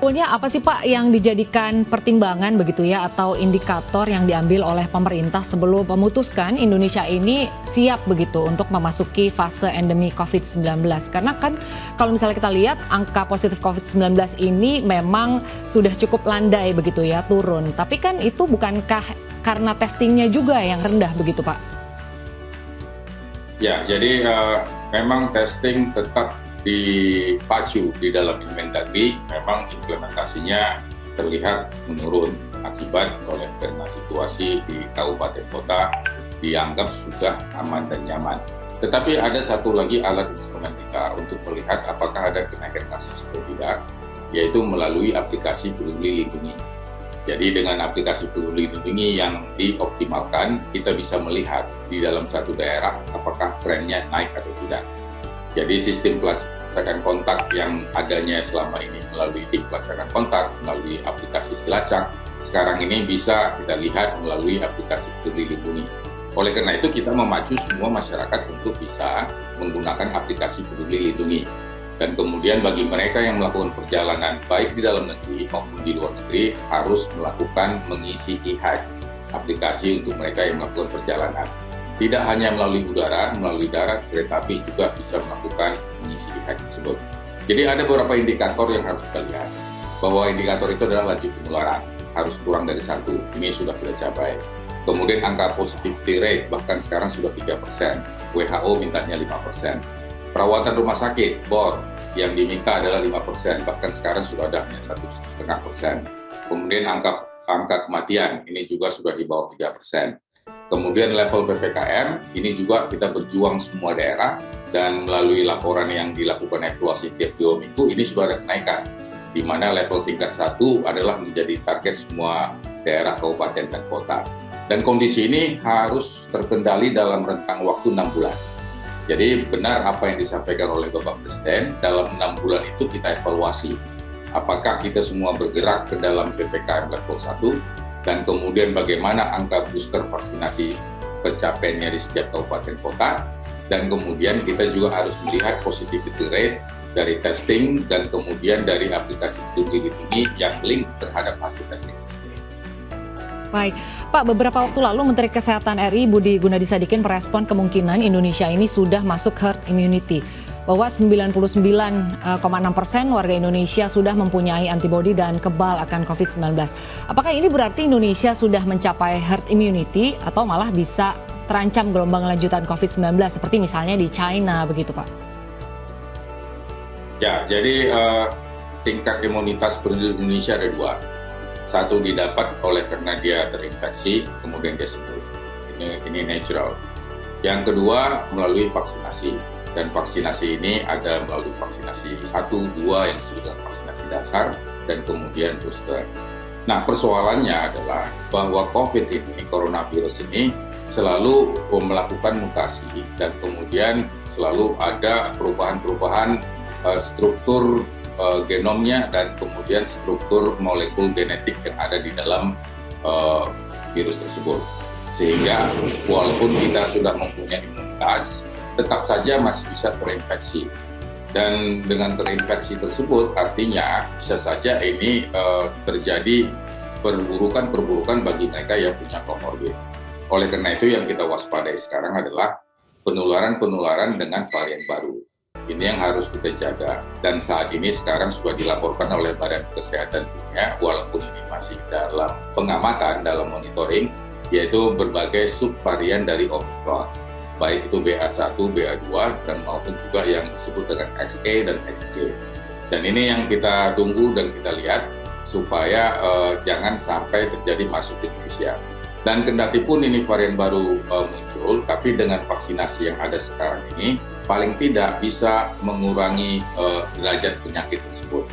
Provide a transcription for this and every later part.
sebetulnya apa sih Pak yang dijadikan pertimbangan begitu ya atau indikator yang diambil oleh pemerintah sebelum memutuskan Indonesia ini siap begitu untuk memasuki fase endemi COVID-19? Karena kan kalau misalnya kita lihat angka positif COVID-19 ini memang sudah cukup landai begitu ya, turun. Tapi kan itu bukankah karena testingnya juga yang rendah begitu Pak? Ya, jadi memang testing tetap dipacu di dalam Inmendagri, memang implementasinya terlihat menurun akibat karena situasi di kabupaten kota dianggap sudah aman dan nyaman. Tetapi ada satu lagi alat instrumen kita untuk melihat apakah ada kenaikan kasus atau tidak, yaitu melalui aplikasi Peduli Lindungi. Jadi dengan aplikasi Peduli Lindungi yang dioptimalkan, kita bisa melihat di dalam satu daerah apakah trennya naik atau tidak. Jadi sistem pelacakan kontak yang adanya selama ini melalui tim pelacakan kontak, melalui aplikasi Silacak, sekarang ini bisa kita lihat melalui aplikasi Peduli Lindungi. Oleh karena itu kita memacu semua masyarakat untuk bisa menggunakan aplikasi Peduli Lindungi. Dan kemudian bagi mereka yang melakukan perjalanan baik di dalam negeri maupun di luar negeri harus melakukan mengisi e-Hack, aplikasi untuk mereka yang melakukan perjalanan. Tidak hanya melalui udara, melalui darat, kereta api juga bisa melakukan mengisi e-Hack tersebut. Jadi ada beberapa indikator yang harus kita lihat, bahwa indikator itu adalah laju penularan, harus kurang dari 1, ini sudah kita capai. Kemudian angka positivity rate bahkan sekarang sudah 3%, WHO mintanya 5%. Perawatan rumah sakit, BOR, yang diminta adalah 5%, bahkan sekarang sudah ada hanya 1,5%. Kemudian angka kematian, ini juga sudah di bawah 3%. Kemudian level PPKM, ini juga kita berjuang semua daerah, dan melalui laporan yang dilakukan evaluasi tiap 2 minggu, ini sudah ada kenaikan, di mana level tingkat 1 adalah menjadi target semua daerah, kabupaten, dan kota. Dan kondisi ini harus terkendali dalam rentang waktu 6 bulan. Jadi benar apa yang disampaikan oleh Bapak Presiden, dalam 6 bulan itu kita evaluasi apakah kita semua bergerak ke dalam PPKM level 1, dan kemudian bagaimana angka booster vaksinasi pencapaiannya di setiap kabupaten kota, dan kemudian kita juga harus melihat positivity rate dari testing dan kemudian dari aplikasi Peduli Lindungi yang link terhadap hasil testing tersebut. Baik, Pak, beberapa waktu lalu Menteri Kesehatan RI Budi Gunadisadikin merespon kemungkinan Indonesia ini sudah masuk herd immunity, bahwa 99,6% warga Indonesia sudah mempunyai antibodi dan kebal akan COVID-19. Apakah ini berarti Indonesia sudah mencapai herd immunity atau malah bisa terancam gelombang lanjutan COVID-19 seperti misalnya di China begitu Pak? Ya, jadi tingkat imunitas penduduk Indonesia ada 2. Satu didapat karena dia terinfeksi, kemudian dia sembuh. Ini natural. Yang kedua melalui vaksinasi. Dan vaksinasi ini ada melalui vaksinasi 1, 2 yang disebut dengan vaksinasi dasar, dan kemudian booster. Nah, persoalannya adalah bahwa COVID ini, coronavirus ini, selalu melakukan mutasi, dan kemudian selalu ada perubahan-perubahan struktur genomnya dan kemudian struktur molekul genetik yang ada di dalam virus tersebut. Sehingga walaupun kita sudah mempunyai imunitas, tetap saja masih bisa terinfeksi. Dan dengan terinfeksi tersebut artinya bisa saja ini terjadi perburukan bagi mereka yang punya komorbid. Oleh karena itu yang kita waspadai sekarang adalah penularan dengan varian baru. Ini yang harus kita jaga, dan saat ini sekarang sudah dilaporkan oleh Badan Kesehatan Dunia, walaupun ini masih dalam pengamatan, dalam monitoring, yaitu berbagai subvarian dari Omicron, baik itu BA1, BA2, dan maupun juga yang disebut dengan XE dan XJ. Dan ini yang kita tunggu dan kita lihat, supaya jangan sampai terjadi masuk ke Indonesia. Dan kendati pun ini varian baru muncul, tapi dengan vaksinasi yang ada sekarang ini, paling tidak bisa mengurangi derajat penyakit tersebut.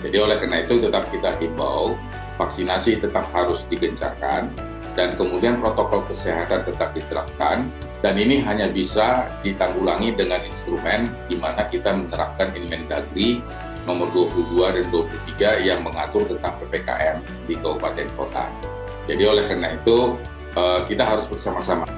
Jadi oleh karena itu tetap kita himbau, vaksinasi tetap harus digencarkan, dan kemudian protokol kesehatan tetap diterapkan, dan ini hanya bisa ditanggulangi dengan instrumen di mana kita menerapkan Inmendagri nomor 22 dan 23 yang mengatur tentang PPKM di kabupaten kota. Jadi oleh karena itu kita harus bersama-sama